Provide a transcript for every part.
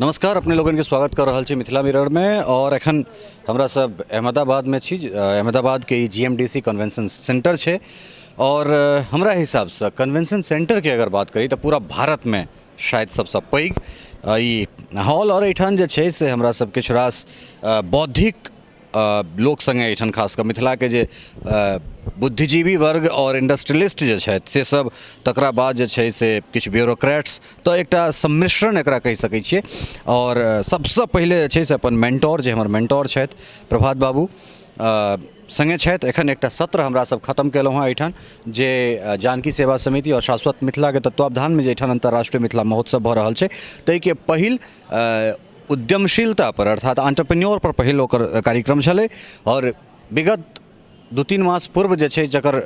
नमस्कार, अपने लोगन के स्वागत कर रहल छी मिथिला मिरर में। और एखन हमरा सब अहमदाबाद में छी। अहमदाबाद के GMDC कन्वेंशन सेंटर छे। और हमरा हिसाब से कन्वेंशन सेंटर के अगर बात करी तो पूरा भारत में शायद सबसे पैघ ई हॉल और एठान जे छे से हमरा सब किछु रास बौद्धिक लोक संगे एठान खास कर मिथिला के जे बुद्धिजीवी वर्ग और इंडस्ट्रियलिस्ट जे छथि से सब, तकरा बाद जे छै से किछु ब्यूरोक्रेट्स, तो एकटा सम्मिश्रण एकरा कहि सकै छियै। और सबसे पहिले जे छै से अपन मेंटोर, जे हमर मेंटोर छथि प्रभात बाबू संगे छथि। एखन एकटा सत्र हमरा सब खत्म केलहुँ हँ एहिठाम, जे जानकी सेवा समिति और शाश्वत मिथिला के तत्वावधान में जे एहिठाम अंतर्राष्ट्रीय मिथिला महोत्सव भऽ रहल छै, ताहिके पहिल उद्यमशीलता पर अर्थात एंटरप्रेन्योर पर पहिल ओकर कार्यक्रम छलै। और विगत 2-3 मास पूर्व जे छै जकर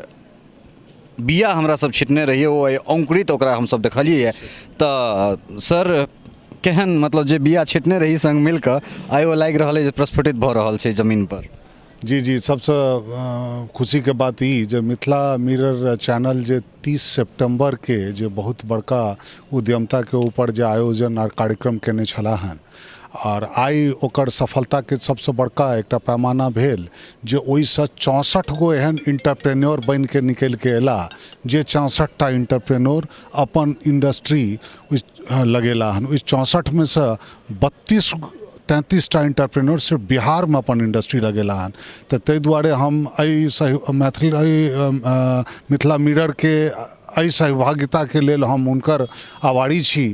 बिया हमरा सब छिटने रहिए ओ अंकुरित ओकरा हम सब देखलिए। तो सर केहन, मतलब जे बिया छिटने रही संग मिलकर आइ ओ लागि रहल है जे प्रस्फुटित भऽ रहल छै जमीन पर। जी, सबसे खुशी के बात ई जे मिथिला मिरर चैनल जे 30 सितंबर के जे बहुत बड़का उद्यमता के ऊपर जे आयोजन और कार्यक्रम केने छला हन, और आई ओकर सफलता के सबसे बड़का एकटा पैमाना भेल जे ओइसँ 64 गो एहन इंटरप्रेन्योर बन के निकल के एला, जे 64टा इंटरप्रेन्योर अपन इंडस्ट्री लगेला हन। उस 64 में से 33टा इंटरप्रेन्योर सिर्फ बिहार में अपन इंडस्ट्री लगेला हन। तो तै दुआरे हम मिथिला मिरर के एहि सहभागिता के लेल हम उनकर आभारी छी।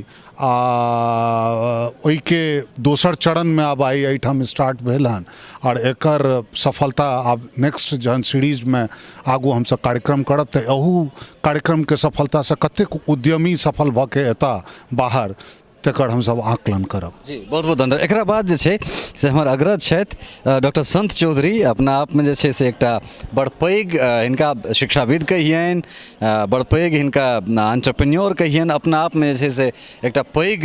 ओहि के दोसर चरण में अब आई एहिठाम स्टार्ट भेल हन, और एकर सफलता अब नेक्स्ट जहन सीरीज में आगू हम सब कार्यक्रम करब तो अहू कार्यक्रम के सफलता से कतेक उद्यमी सफल भऽ के एता बाहर, तकर हम सब आकलन करब। जी, बहुत बहुत धन्यवाद। एकरा बाद जे छै से हमर अग्रज छथि डॉक्टर संत चौधरी, अपना आप में जे छै से एकटा बड़ पैघ हिनका शिक्षाविद कहियन, बड़ पैघ हिनका एंटरप्रेन्योर कहियन, अपना आप में जे छै से एकटा पैघ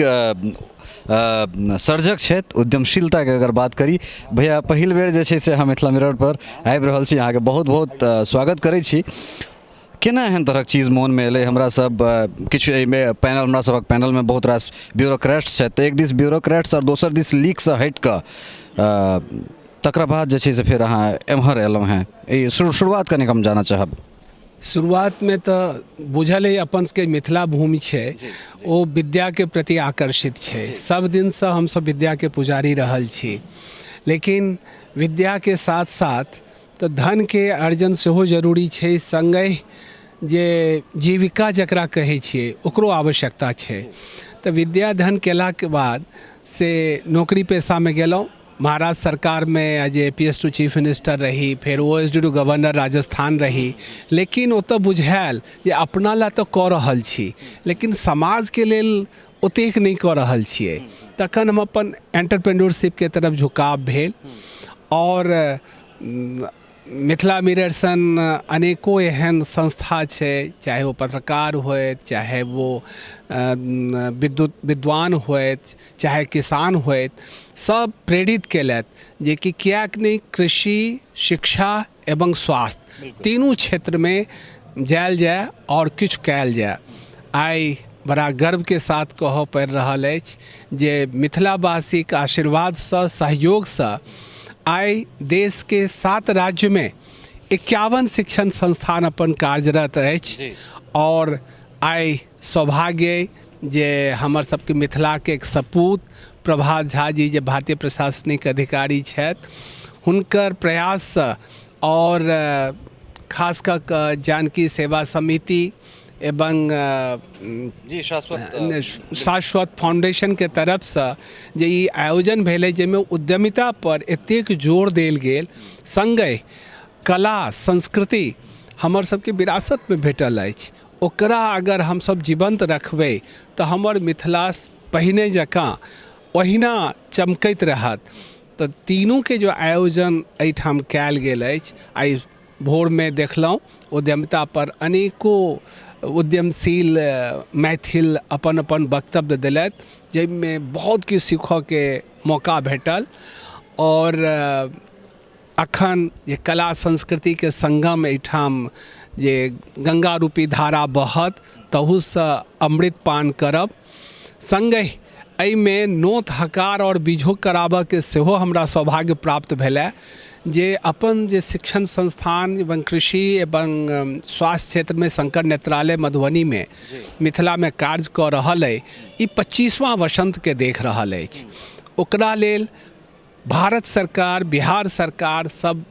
सर्जक छथि। उद्यमशीलता के अगर बात करी, भैया पहिल बेर जे छै से हम मिथिला मिरर पर आबि रहल छी, अहाँके बहुत बहुत स्वागत करै छी। केना एहन तरहक चीज मोन में एलै? हमरा सब किछु पैनल, हमरा सबक पैनल में बहुत रास ब्यूरोक्रेट्स छथि, तो एक दिस ब्यूरोक्रेट्स और दोसर दिस लीक से हटि कऽ तकरा बाद जे छै से फेर अहाँ एम्हर एलहुँ हैं। शुरुआत कनिक हम जानऽ चाहब। शुरुआत में तो बुझल है अपन के मिथिला भूमि छै ओ विद्या के प्रति आकर्षित छै। सब दिन से हम सब विद्या के पुजारी रहल छी, लेकिन विद्या के साथ साथ तो धन के अर्जन सेहो जरूरी छै, संगे जे जीविका जकरा कहै छियै ओकरो आवश्यकता छै। तो विद्या धन केला के बाद से नौकरी पेशा में गेलहुँ। महाराष्ट्र सरकार में as APS to chief minister रही, फिर OSD टू गवर्नर राजस्थान रही, लेकिन ओतऽ बुझायल जे अपना ला तो कऽ रहल छी, लेकिन समाज के लेल ओतेक नहीं कऽ रहल छियै। तखन हम अपन एंटरप्रेन्योरशिप के तरफ झुकाव भेल, और मिथिला मिरर सन अनेकों एहन संस्था छै, चाहे वो पत्रकार होए, चाहे वो विद्वान होए, चाहे किसान होए, सब प्रेरित केलत जे कि कियाक नहीं कृषि, शिक्षा एवं स्वास्थ्य तीनों क्षेत्र में जायल जाए और किछु कयल जाए। आई बड़ा गर्व के साथ कहऽ पड़ि रहल अछि जे मिथिलावासी के आशीर्वाद से, सहयोग से आई देश के 7 राज्य में 51 शिक्षण संस्थान अपन कार्यरत अछि। और आई सौभाग्य जे हमर सबके मिथिला के एक सपूत प्रभात झा जी, जे भारतीय प्रशासनिक अधिकारी छथि, हुनकर प्रयास से और खास कऽ जानकी सेवा समिति एवं शाश्वत फाउंडेशन के तरफ से जे ई आयोजन भेलै, जाहिमे उद्यमिता पर एतेक जोर देल गेल, संगे कला संस्कृति हमर सबके विरासत में भेटल अछि, ओकरा अगर हम सब जीवंत रखबै तो हमर मिथिला पहिने जकाँ ओहिना चमकैत रहत। तो तीनों के जो आयोजन एहिठाम कयल गेल अछि, आई भोर में देखलहुँ उद्यमिता पर अनेकों उद्यमशील मैथिल अपन अपन वक्तव्य दिलथि, जाहिमे बहुत किछु सीखऽ के मौका भेटल। और अखन जे कला संस्कृति के संगम एहिठाम जे गंगा रूपी धारा बहत, तहू से अमृत पान करब, संगे एहिमे नोत हकार और बीझो कराबऽ के सेहो हमरा सौभाग्य प्राप्त भेलै जे अपन जे शिक्षण संस्थान एवं कृषि एवं स्वास्थ्य क्षेत्र में शंकर नेत्रालय मधुबनी में मिथिला में कार्य कऽ रहल अइ ई 25वां वसंत के देख रहल अछि। ओकरा लेल भारत सरकार बिहार सरकार सब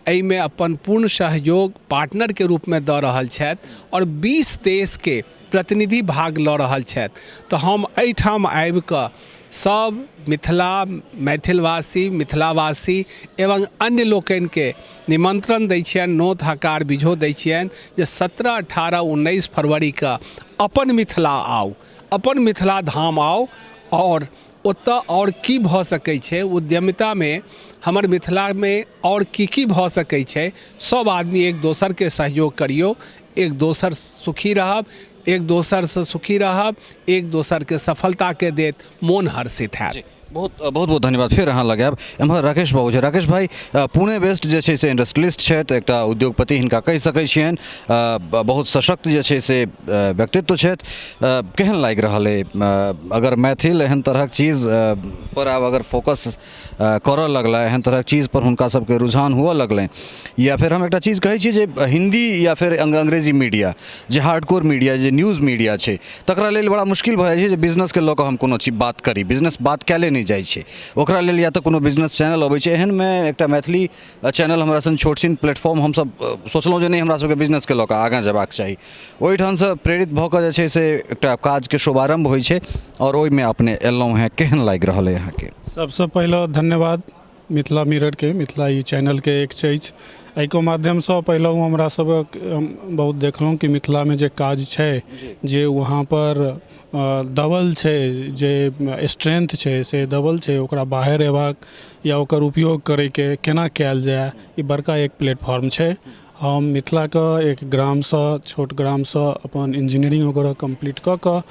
एहिमे अपन पूर्ण सहयोग पार्टनर के रूप में दऽ रहल छथि और 20 देश के प्रतिनिधि भाग लऽ रहल छथि। तो हम एहिठाम आबि कऽ सब मिथिला मैथिलवासी मिथिलावासी एवं अन्य लोकनि के निमंत्रण दै छियनि, नोत हकार बिझो दै छियनि जे 17, 18, 19 फरवरी के अपन मिथिला आउ, अपन मिथिला धाम आउ और ओतऽ और की भऽ सकै छै उद्यमिता में हमर मिथिला में और की भऽ सकै छै, सब आदमी एक दोसर के सहयोग करियौ, एक दोसर सुखी रहब, एक दोसर से सुखी रहब, एक दोसर के सफलता के देत मोन हर्षित हैत। बहुत बहुत धन्यवाद। फिर अहाँ लगायब एम्हर राकेश बाबू छै। राकेश भाई पुणे बेस्ड जे छै से इंडस्ट्रियलिस्ट छथि, एकटा उद्योगपति हिनका कहि सकै छियनि, बहुत सशक्त जे छै से व्यक्तित्व छथि। केहन लागि रहल अइ अगर मैथिल एहन तरहक चीज पर आब अगर फोकस करऽ लगला, एहन तरहक चीज पर हुनका सबके रुझान हुअ लगलनि, या फिर हम एकटा चीज कहै छी जे हिंदी या फिर अंग्रेजी मीडिया जे हार्डकोर मीडिया जे न्यूज़ मीडिया छै तकरा लेल बड़ा मुश्किल भऽ जाइ छै जे बिजनेस के लऽ कऽ हम कोनो चीज बात करी, बिजनेस बात कैले नहि जाइ छै, ओकरा लेल या तऽ कोनो बिजनेस चैनल अबै छै। एहनमे एकटा मैथिली चैनल हमरा सन छोट छिन प्लेटफॉर्म हमसब सोचलहुँ जे नहि हमरा सबके बिजनेस के लऽ कऽ आगाँ जेबाक चाही, ओहिठामसँ प्रेरित भऽ कऽ जे छै से एकटा काजके शुभारम्भ होइ छै और ओहिमे अपने एलहुँ हैं। केहन लागि रहल अइ अहाँके? सबसँ पहिले धन्यवाद मिथिला मिरर के, मिथिला ई चैनल के एक चीज एहिके माध्यमसँ पहिले हमरा सब बहुत देखलहुँ कि मिथिला में जे काज छै जे वहाँ पर दबल छै, जे स्ट्रेंथ छै से दबल छै, ओकरा बाहर अयबाक या ओकर उपयोग करैके केना कयल जाय, ई बड़का एक प्लेटफॉर्म छै। हम मिथिलाके एक ग्रामसँ छोट ग्रामसँ अपन इंजीनियरिंग वगैरह कंप्लीट कऽ कऽ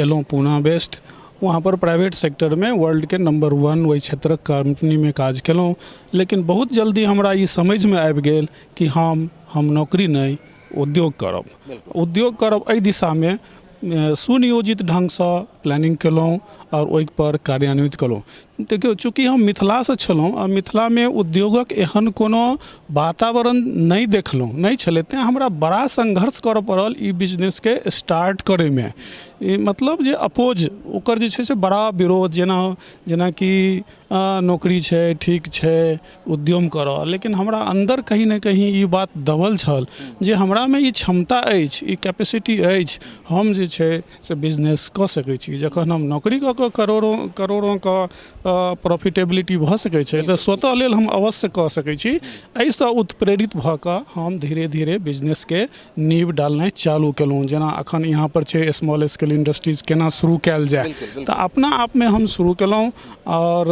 एलहुँ पूना बेस्ड, वहाँ पर प्राइवेट सेक्टर में वर्ल्ड के नंबर 1 वही क्षेत्रक कंपनी में काज केलहुँ। लेकिन बहुत जल्दी हमरा ई समझ में आबि गेल कि हम नौकरी नहीं उद्योग करब। उद्योग करब एहि दिशा में सुनियोजित ढंगसँ प्लानिंग केलहुँ और ओहि पर कार्यान्वित केलहुँ। देखियौ चूँकि हम मिथिलासँ छलहुँ आ मिथिलामे उद्योगक एहन कोनो वातावरण नहि देखलहुँ, नहि छलै, तेँ हमरा बड़ा संघर्ष करऽ पड़ल ई बिजनेसके स्टार्ट करैमे। मतलब जे अपोज ओकर जे छै से बड़ा विरोध, जेनाकि नौकरी छै ठीक छै उद्यम करऽ, लेकिन हमरा अंदर कहीं ना कहीं ई बात दबल छल जे हमरामे ई क्षमता अछि, ई कैपेसिटी अछि, हम जे छै से बिजनेस कऽ सकै छी। जखन हम नौकरी कऽ कऽ करोड़ों का प्रॉफिटेबिलिटी भऽ सकै छै तऽ स्वतः लेल हम अवश्य कऽ सकै छी। एहिसँ उत्प्रेरित भऽ कऽ हम धीरे धीरे बिजनेसके नींव डालनाइ चालू केलहुँ। जेना अखन यहाँ पर छै स्मॉल स्केल इंडस्ट्रीज केना शुरू कयल जाय, तऽ अपना आपमे हम शुरू केलहुँ और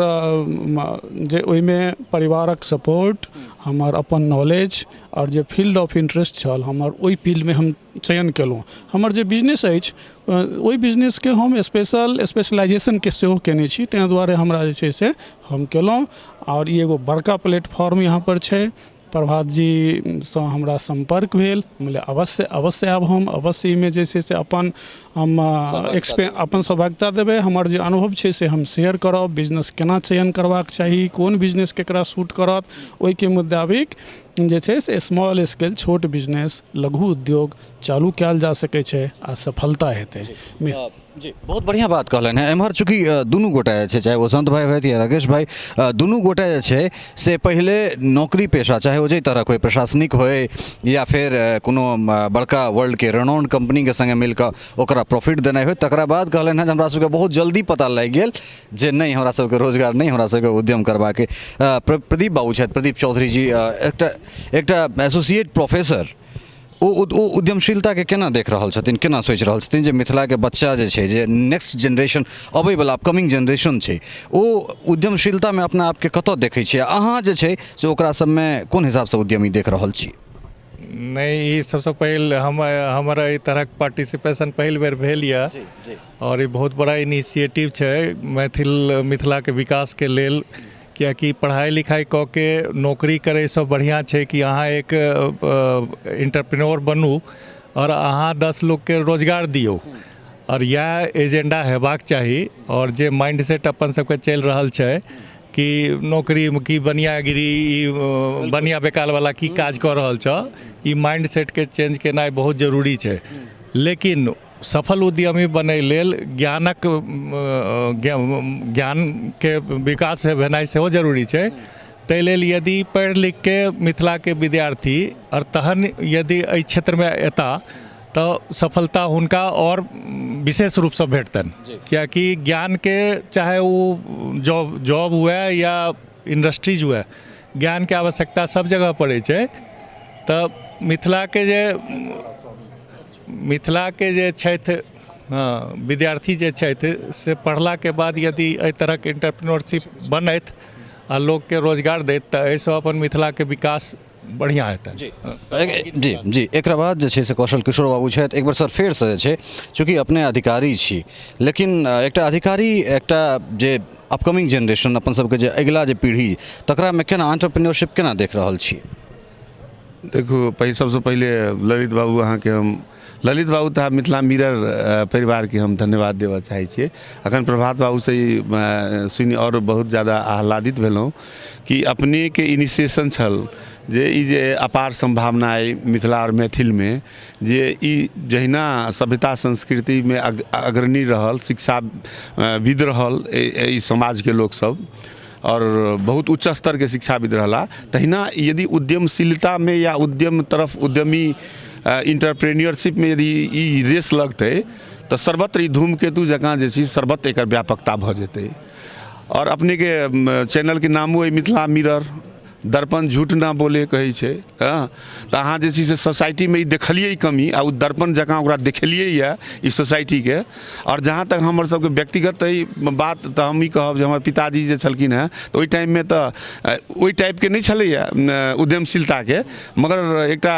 जे ओहिमे परिवारक सपोर्ट, हमर अपन नॉलेज और जे फील्ड ऑफ इंटरेस्ट छल हमर, ओहि फील्डमे हम चयन केलहुँ। हमर जे बिजनेस अछि ओहि बिजनेसके हम स्पेशलाइजेशनके सेहो केने छी, ताहि दुआरे हमरा जे छै से हम केलहुँ। और ई एगो बड़का प्लेटफॉर्म यहाँ पर छै। प्रभात जी सँ हमरा संपर्क भेल, बोले अवश्य आब हम अवश्य में जे छै से अपन हम अपन सौभाग्यता देबै, हमर जे अनुभव छै से हम शेयर करब, बिजनेस केना चयन करबाक चाही, कोन बिजनेस केकरा सूट करत, ओहिके मुताबिक जे छै से स्मॉल स्केल छोट बिजनेस लघु उद्योग चालू कयल जा सकै छै आ सफलता हेतै। जी बहुत बढ़िया बात कहलन है। एम्हर चूँकि दुनू गोटा जे छै, चाहे वसंत भाई होथि या राकेश भाई, दुनू गोटा जे छै से पहिले नौकरी पेशा, चाहे ओ जाहि तरहक होय, प्रशासनिक होय या फिर कोनो बड़का वर्ल्ड के रेनाउंड कंपनी के संगे मिलकर ओकरा प्रॉफिट देनाइ होय, तकरा बाद कहलन है जे हमरा सबके बहुत जल्दी पता लागि गेल जे नहीं हमरा सबके रोजगार नहीं, हमरा सबके उद्यम करबाके। प्रदीप बाबू छथि, प्रदीप चौधरी जी, एकटा एसोसिएट प्रोफेसर, ओ उद्यमशीलता के केना देख रहल छथिन, केना सोचि रहल छथिन जे मिथिला के बच्चा जे छै, जे नेक्स्ट जनरेशन अबै वाला अपकमिंग जनरेशन छै, ओ उद्यमशीलता में अपना आप के कतऽ देखै छियै, अहाँ जे छै से ओकरा सबमे कोन हिसाबसँ उद्यमी देख रहल छी? नहीं, ई सबसे पहले हमारा ई तरहक पार्टिसिपेशन पहिल बेर भेल यऽ और ई बहुत बड़ा इनिशिएटिव छै मिथिला के विकास के लेल। कियाकि पढ़ाई लिखाई कऽ के नौकरी करैसँ बढ़िया छै कि अहाँ एक एंटरप्रेन्योर बनू और अहाँ 10 लोग के रोजगार दियौ। और यह एजेंडा हेबाक चाही। और जे माइंडसेट अपन सबके चलि रहल छै कि नौकरी की बनियागिरी, बनिया बेकाल वाला की काज कऽ रहल छ, ई माइंडसेट के चेंज केनाइ बहुत जरूरी छै। लेकिन सफल उद्यमी बनै लेल ज्ञान के विकास भेनाइ सेहो जरूरी छै। ताहि लेल यदि पढ़ि लिख के मिथिला के विद्यार्थी और तहन यदि एहि क्षेत्र में एता तो सफलता हुनका और विशेष रूप से भेटतन। कियाकि ज्ञान के चाहे वो जॉब हुए या इंडस्ट्रीज हुए, ज्ञान के आवश्यकता सब जगह पड़े छै। तो मिथिला के जे छथि विद्यार्थी जे छथि से पढ़ला के बाद यदि एहि तरह के एंटरप्रेन्योरशिप बनैत आ लोग के रोजगार दैत तऽ एहिसँ अपन मिथिला के विकास बढ़िया हेतै। जी एक बाद जे छै से कौशल किशोर बाबू छथि। एक बार सर फेर से जे छै, चूँकि अपने अधिकारी छी, लेकिन एकटा अधिकारी एकटा जे अपकमिंग जनरेशन अपन सबके जे अगिला जे पीढ़ी तकरा में केना एंटरप्रेन्योरशिप केना देख रहल छी? देखो सबसे पहले ललित बाबू अहाँके हम ललित बाबू तथा मिथिला मिरर परिवार के हम धन्यवाद देवा चाहै छियै। अखन प्रभात बाबू से सुनि और बहुत ज़्यादा आह्लादित भेलहुँ कि अपने के इनिशिएशन छल जे ई जे अपार संभावना है मिथिला और मैथिल में, जे ई जहिना सभ्यता संस्कृति में अग्रणी रहल, शिक्षाविद रहल ई समाज के लोग सब, और बहुत उच्च स्तर के शिक्षाविद रहला, तहिना यदि उद्यमशीलता में या उद्यम तरफ उद्यमी इंटरप्रेन्योरशिप में यदि ई रेस लगते तो सर्वत्र ई धूमकेतु जकाँ जे छै सर्वत्र एकर व्यापकता भऽ जेतै। और अपने के चैनल के नामो है मिथिला मिरर, दर्पण झूठ ना बोले कहै छै। तो अहाँ जे छै से सोसाइटी में ई देखलिए कमी आ दर्पण जकाँ ओकरा देखलिए ई सोसाइटी के। और जहाँ तक हमर सबके व्यक्तिगत बात तो हम ई कहब जे हमर पिताजी जे छलखिन हैं तो ओहि टाइम में तो ओहि टाइप के नहीं छलैया उद्यमशीलता के, मगर एकटा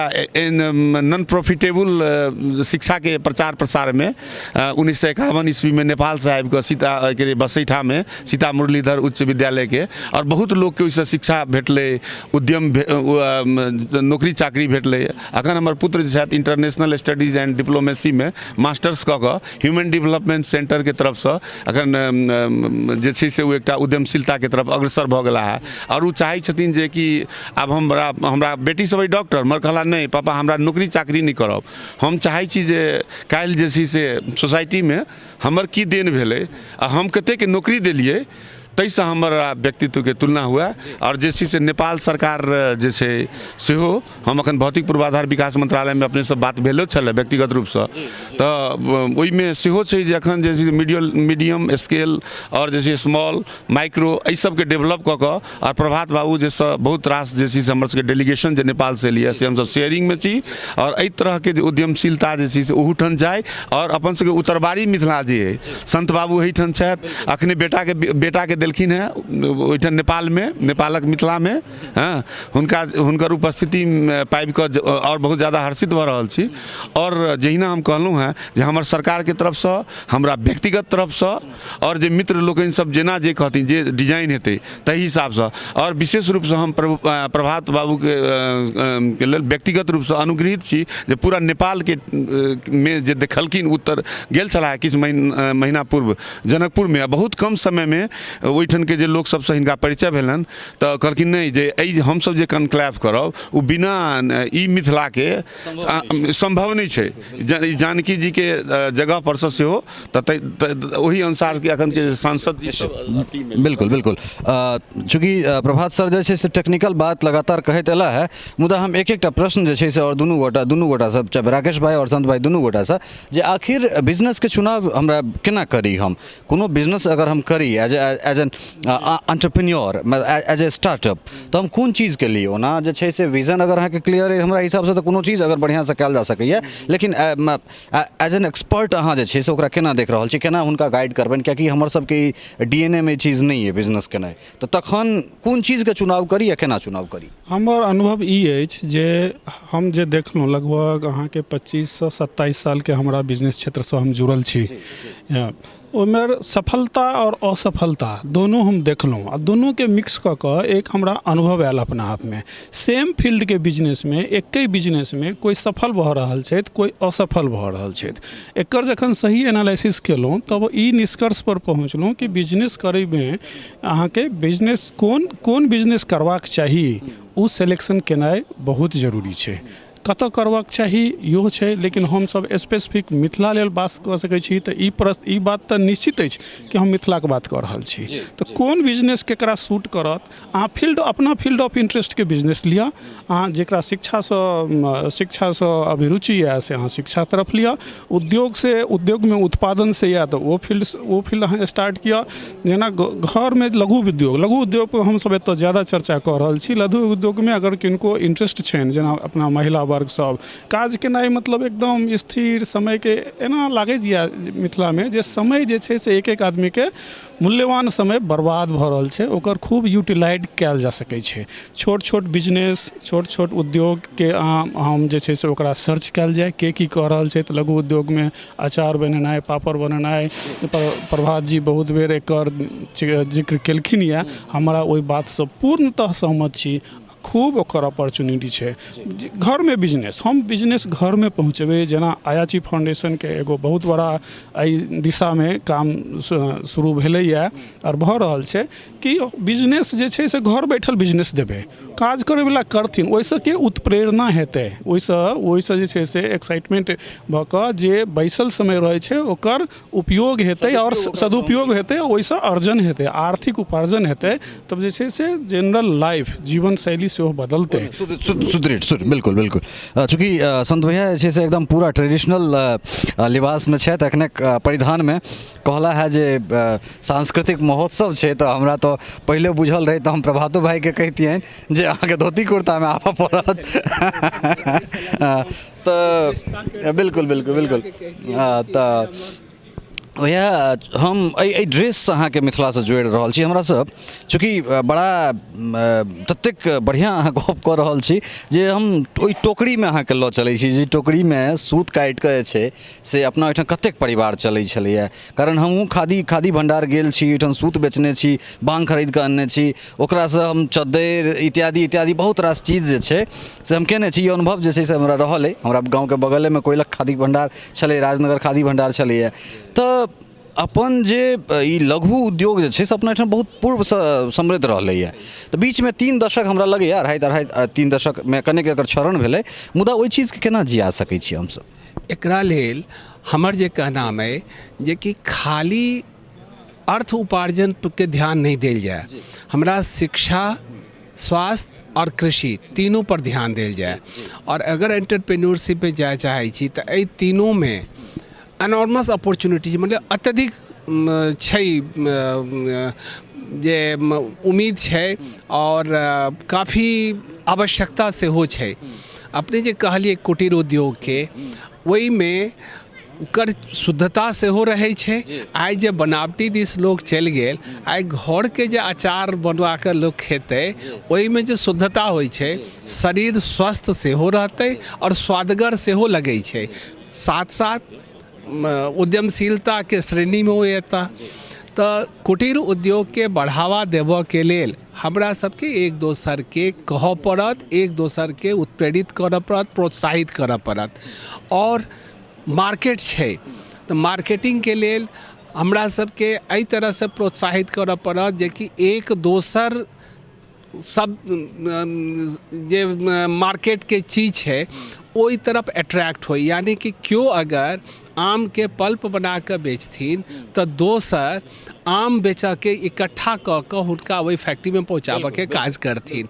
नॉन प्रॉफिटेबल शिक्षा के प्रचार प्रसार में 1951 ईस्वी में नेपाल से आबि कऽ सीता के बसैठा में सीता मुरलीधर उच्च विद्यालय के, और बहुत लोग के ओहिसँ शिक्षा भेटलै, उद्यम नौकरी चाकरी भेटलै। अखन हमर पुत्र जे छथि इंटरनेशनल स्टडीज एंड डिप्लोमेसी में मास्टर्स कऽ कऽ ह्यूमन डेवलपमेंट सेंटर के तरफ से अखन जे छै से ओ एकटा उद्यमशीलता के तरफ अग्रसर भऽ गेला है। और वो चाहै छथिन जे कि आब हमरा बेटी सब डॉक्टर, मगर कहला नहीं पापा हमरा नौकरी चाकरी नहीं करब, हम चाहै छी जे काल्हि जे छै से सोसाइटी में हमर की देन भेलै आ हम कतेक नौकरी देलिए ताहिसँ हमर व्यक्तित्व के तुलना हुआ। और जे छै से नेपाल सरकार जे छै सेहो हम अखन भौतिक पूर्वाधार विकास मंत्रालय में अपने से बात भेलो छलै व्यक्तिगत रूप से, तो ओहिमे सेहो छै जे अखन जे छै मीडियम स्केल और जे छै स्मॉल माइक्रो एहि सबके डेवलप कऽ कऽ, और प्रभात बाबू जे बहुत रास जे छै से हमर सबके डेलीगेशन जे नेपाल से लिया से हमसब शेयरिंग में छी। और एहि तरह के जे उद्यमशीलता जे छै से ओहूठाम जाय, और अपन सबके उत्तरबाड़ी मिथिला जे है संत बाबू एहिठाम छथि, अखने बेटा के देलखिन है ओहिठाम नेपाल में, नेपालक मिथिला में। हाँ, हुनकर उपस्थिति पाबि कऽ और बहुत ज़्यादा हर्षित भऽ रहल छी। और जहिना हम कहलहुँ हैं जे हमर सरकार के तरफ से, हमरा व्यक्तिगत तरफ से, और जे मित्र लोकनि सब जेना जे कहथिन जे डिजाइन हेतै ताहि हिसाब से, और विशेष रूप से हम प्रभात बाबू के लेल व्यक्तिगत रूप से अनुग्रहित छी जे पूरा नेपाल के में जे देखलखिन, उत्तर गेल छला किछु महीना पूर्व जनकपुर में, बहुत कम समय में ओहिठाम के जे लोग सबसे हिनका परिचय भेलन, तो कहलखिन नहीं जे हमसब जे कनक्लेव करब ओ बिना ई मिथिला के संभव नहीं छै। जानकी जी के जगह पर से सेहो वही अनुसार के अखन के सांसद जी सब बिल्कुल चूँकि प्रभात सर जे छै से टेक्निकल बात लगातार कहैत एला है, मुदा हम एक एकटा प्रश्न जे छै से और दुनू गोटा सब चाहे राकेश भाई और संत भाई दुनू गोटा से, जे आखिर बिजनेस के चुनाव हमरा केना करी? हम कोनो बिजनेस अगर हम करी as an entrepreneur, as a startup, तो हम कोन चीज़ के लिए ओना जे छै से विजन अगर अहाँके क्लियर है हमरा हिसाब से तो कोनो चीज़ अगर बढ़िया से कयल जा सकैए, लेकिन एज एन एक्सपर्ट अहाँ जे छै से ओकरा केना देख रहल छी, केना हुनका गाइड करबनि? कियाकि हमर सबके DNA में चीज़ नहीं है बिजनेस केनाइ, तो तखन कोन चीज़ के चुनाव करी या केना चुनाव करी? हमर अनुभव ई अछि जे हम जे देखलहुँ लगभग अहाँके 25 से 27 साल के हमरा बिजनेस क्षेत्र से हम जुड़ल छी। ओहिमे सफलता और असफलता दोनों हम देखलहुँ आ दोनों के मिक्स कऽ कऽ एक हमरा अनुभव आयल अपना आपमे। सेम फील्ड के बिजनेस में एके बिजनेस में कोई सफल भऽ रहल छथि, कोई असफल भऽ रहल छथि। एकर जखन सही एनालिसिस केलहुँ तब ई निष्कर्ष पर पहुँचलहुँ कि बिजनेस करैमे अहाँके बिजनेस कोन बिजनेस करबाक चाही ओ सिलेक्शन केनाइ बहुत जरूरी छै। कतऽ करबाक चाही इहो छै, लेकिन हमसब स्पेसिफिक मिथिला लेल बात कऽ सकै छी तऽ ई बात तऽ निश्चित अछि कि हम मिथिलाके बात कऽ रहल छी। तऽ कोन बिजनेस केकरा सूट करत, अहाँ अपना फील्ड ऑफ इंटरेस्टके बिजनेस लिअ। अहाँ जकरा शिक्षासँ अभिरुचि यऽ से अहाँ शिक्षा तरफ लिअ। उद्योगमे उत्पादनसँ यऽ तऽ ओ फील्ड अहाँ स्टार्ट किया। जेना घरमे लघु उद्योगपर हमसब एतऽ ज़्यादा चर्चा कऽ रहल छी। लघु उद्योगमे अगर किनको इंटरेस्ट छनि, जेना अपना महिला वर्ग सब काज केनाइ मतलब एकदम स्थिर समयके एना लागैत यऽ मिथिलामे जे समय जे छै से एक आदमीके मूल्यवान समय बर्बाद भऽ रहल छै, ओकर खूब यूटिलाइज कयल जा सकै छै। छोट छोट बिजनेस, छोट छोट उद्योगके हम जे छै से ओकरा सर्च कयल जाय के की कऽ रहल छै। तऽ लघु उद्योगमे अचार बनेनाइ, पापड़ बनेनाइ, प्रभात जी बहुत बेर एकर जिक्र केलखिन यऽ, हमरा ओहि बातसँ पूर्णतः सहमत छी। खूब ओकर अपॉर्चुनिटी छै। घरमे बिजनेस, हम बिजनेस घरमे पहुँचबै। जेना आयाची फाउंडेशनके एगो बहुत बड़ा एहि दिशामे काम शुरू भेलैए और भऽ रहल छै कि बिजनेस जे छै से घर बैठल बिजनेस देबै, काज करैवला करथिन, ओहिसँ के उत्प्रेरणा हेतै, ओहिसँ जे छै से एक्साइटमेंट भऽ कऽ जे बैसल समय रहै छै ओकर उपयोग हेतै और सदुपयोग हेतै, ओहिसँ अर्जन हेतै, आर्थिक उपार्जन हेतै। तब जे छै से जनरल लाइफ जीवन शैली से वो बदलते सुदृढ़ बिल्कुल बिल्कुल। चूँकि संत भैया जे छै से एकदम पूरा ट्रेडिशनल लिबासमे छथि एखने परिधानमे। कहला है जे सांस्कृतिक महोत्सव छै, तऽ हमरा तऽ पहिले बुझल रहै तऽ हम प्रभातो भाईके कहितियनि जे अहाँके धोती कुर्तामे आबऽ पड़त। तऽ बिल्कुल बिल्कुल बिल्कुल। तऽ वएह हम एहि ड्रेससँ अहाँके मिथिलासँ जोड़ि रहल छी। हमरा सब चूँकि बड़ा ततेक बढ़िआँ अहाँ गप कऽ रहल छी जे हम ओहि टोकरीमे अहाँके लऽ चलै छी, जे टोकरीमे सूत काटि कऽ जे छै से अपना ओहिठाम कतेक परिवार चलै छलैए। कारण हमहूँ खादी भण्डार गेल छी, ओहिठाम सूत बेचने छी, बांग खरीद कऽ अनने छी, ओकरासँ हम चद्दरि इत्यादि बहुत रास चीज जे छै से हम केने छी। ई अनुभव जे छै से हमरा रहल अइ। हमरा गाँवके बगलेमे कोइलख खादी भण्डार छलै, राजनगर खादी भण्डार छलैए। तऽ अपन जे ई लघु उद्योग जे छै से अपना एहिठाम बहुत पूर्वसँ समृद्ध रहलैए। तऽ बीचमे 3 दशक हमरा लगैए, अढ़ाई 3 दशकमे कनेक एकर क्षरण भेलै। मुदा ओहि चीजके केना जिया सकै छी हमसब? एकरा लेल हमर जे कहनाम अइ जे कि खाली अर्थ उपार्जन के ध्यान नहीं देल जाए, हमरा शिक्षा, स्वास्थ्य और कृषि तीनों पर ध्यान देल जाए। और अगर एंटरप्रेन्योरशिप पे जाए चाहै छी तऽ एहि तीनों में एनॉर्मस अपॉर्चुनिटी मतलब अत्यधिक छै, जे उम्मीद छै और काफ़ी आवश्यकता सेहो छै। अपने जे कहलिए कुटीर उद्योग के, ओहिमे ओकर शुद्धता सेहो रहै छै। आइ जे बनावटी दिस लोग चलि गेल, आइ घरके जे अचार बनवा कऽ लोग खेतै, ओहिमे जे शुद्धता होइ छै, शरीर स्वस्थ सेहो रहतै और स्वादगर सेहो लगै छै। साथ साथ उद्यमशीलता के श्रेणी में वो एता। तो कुटीर उद्योग के बढ़ावा देबऽ के लेल हमरा सबके एक दोसर के कहऽ पड़त, एक दोसर के उत्प्रेरित करऽ पड़त, प्रोत्साहित करऽ पड़त। और मार्केट छै तो मार्केटिंग के लेल हमरा सबके एहि तरह से प्रोत्साहित करऽ पड़त जे कि एक दोसर सब जे मार्केट के चीज है ओहि तरफ अट्रैक्ट हो। यानी कि क्यों अगर आम के पल्प बना के बेचथिन तो दोसर आम बेचा के इकट्ठा कऽ कऽ हुनका ओहि फैक्ट्री में पहुँचाबऽ के काज करथिन।